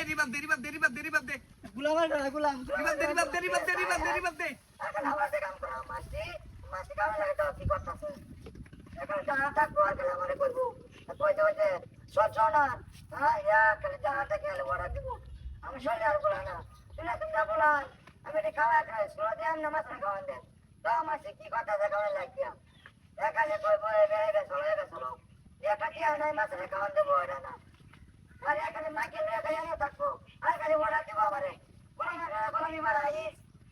রিবাব দে রিবাব দে রিবাব দে রিবাব দে গুলাম গুলাম রিবাব দে রিবাব দে রিবাব দে রিবাব দে রিবাব দে এখন আমার কাম করা মাসি মাসি কাম লাগে তো কি করতেছে এখন জানা থাকবো আর গেলে মনে করবো কইতে কইতে সহ্য না হ্যাঁ ইয়া খালি জানাটা গেলে বড় দিব আমি শরীর আর বলা না তুমি না বলা আমি এটা খাওয়া খাই শুরু দিয়ে আমি নামাজ খাওয়ান দেন তো মাসি কি কথা দেখানো লাগিয়া এখানে কইবো এবে চলো এটা কি আর নাই মাসে খাওয়ান দেবো এটা না আর এখানে মাকে নিয়ে থাকবো আর খালি বড় দিব আমারে বলা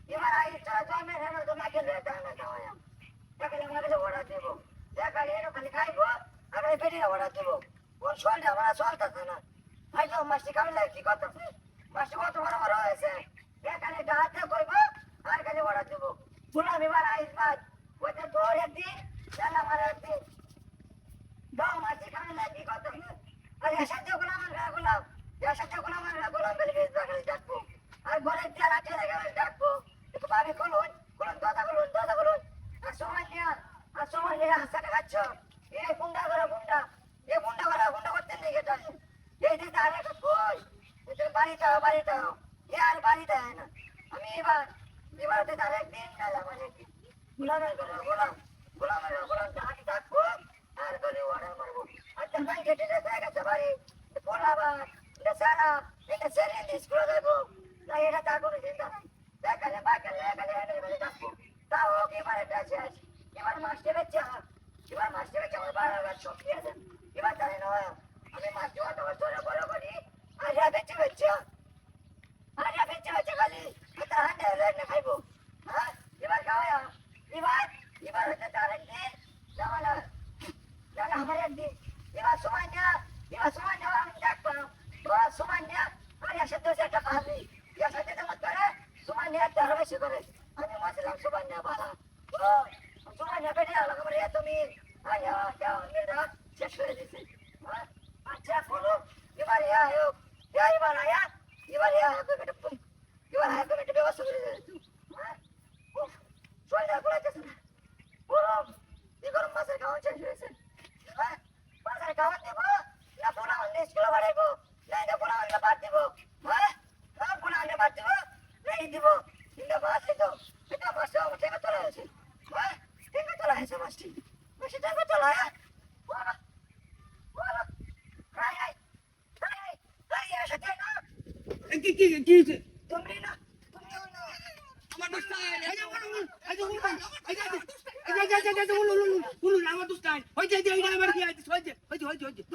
এবার আইস চলো জমে হেন তো মাকে নিয়ে না খাওয়াম এখানে আমাকে বড় দিব এখানে এনো খালি খাইবো আর এই পেটে বড় দিব ওর শরীরটা আমার চলতেছে না হয়তো মাসি কামে লাগে কি করতেছে মাসি কত বড় বড় হয়েছে এখানে ডাহাতে করবো আর খালি বড় দিব বলা এবার আইস বাদ ওইটা তোর একদিন জানা আমার একদিন দাও মাসি কামে লাগে কি করতেছে আর এর সাথে গোলাম বলে বেশ বাগালে ডাকবো আর ঘরে দিয়ে রাখে গেলে ডাকবো একটু ভাবি খুলুন দরজা খুলুন আর সময় নিয়ে হাসাটা খাচ্ছ এই গুন্ডা করতে নিয়ে গেছে এই দিকে আর একটা কই বাড়িটাও এ আর বাড়ি দেয় না আমি এবার তার একদিন গেলাম গোলামের হাঁটি থাকবো আর গলি অর্ডার মারবো আর ভাই কেটে গেছে বাড়ি পোলাবার এটা সারা এটা সেরে স্কুলে যাবো না এটা তার কোনো চিন্তা নাই দেখালে এনে থাকবো তাও এবারে শেষ এবার মাসে বেঁচে আমার বাড়াবার শক্তি আছে এবার জানি না আমি মাছ জোয়া তোমার ধরে বড় করি আজা বেঁচে খালি এটা হান্ডে হলে খাইবো হ্যাঁ এবার খাওয়া এবার হচ্ছে তার একদিন জামানা আমার একদিন এবার সময় নেওয়া আমি দেখবো সময় নেওয়া আর এর সাথে একটা পাবি এর সাথে তোমার করে সময় নেওয়া আরো বেশি করে আমি বলছিলাম সময় নেওয়া ভালো সময় নেবে নিয়ে তুমি শেষ করে দিচ্ছে আচ্ছা বলো এবার একটা ব্যবস্থা করে শরীর ঘুরাইতেছে না গরম মাছের খাওয়া শেষ হয়েছে হ্যাঁ মাছের খাওয়া দেবো না পোনা অন্য স্কুলে বাড়াইবো নাই না পোনা অন্য বাদ দিব হ্যাঁ পোনা অন্য বাদ দিব নাই দিব কিন্তু মাছ দিত এটা মাছটা আমার টেকা তোলা হয়েছে হ্যাঁ টেকা তোলা হয়েছে মাছটি মাছটি টেকা তোলা হ্যাঁ কি তুমি না আমার দোস্ত আমার দোস্ত হয়েছে আমার কি আছে হয়েছে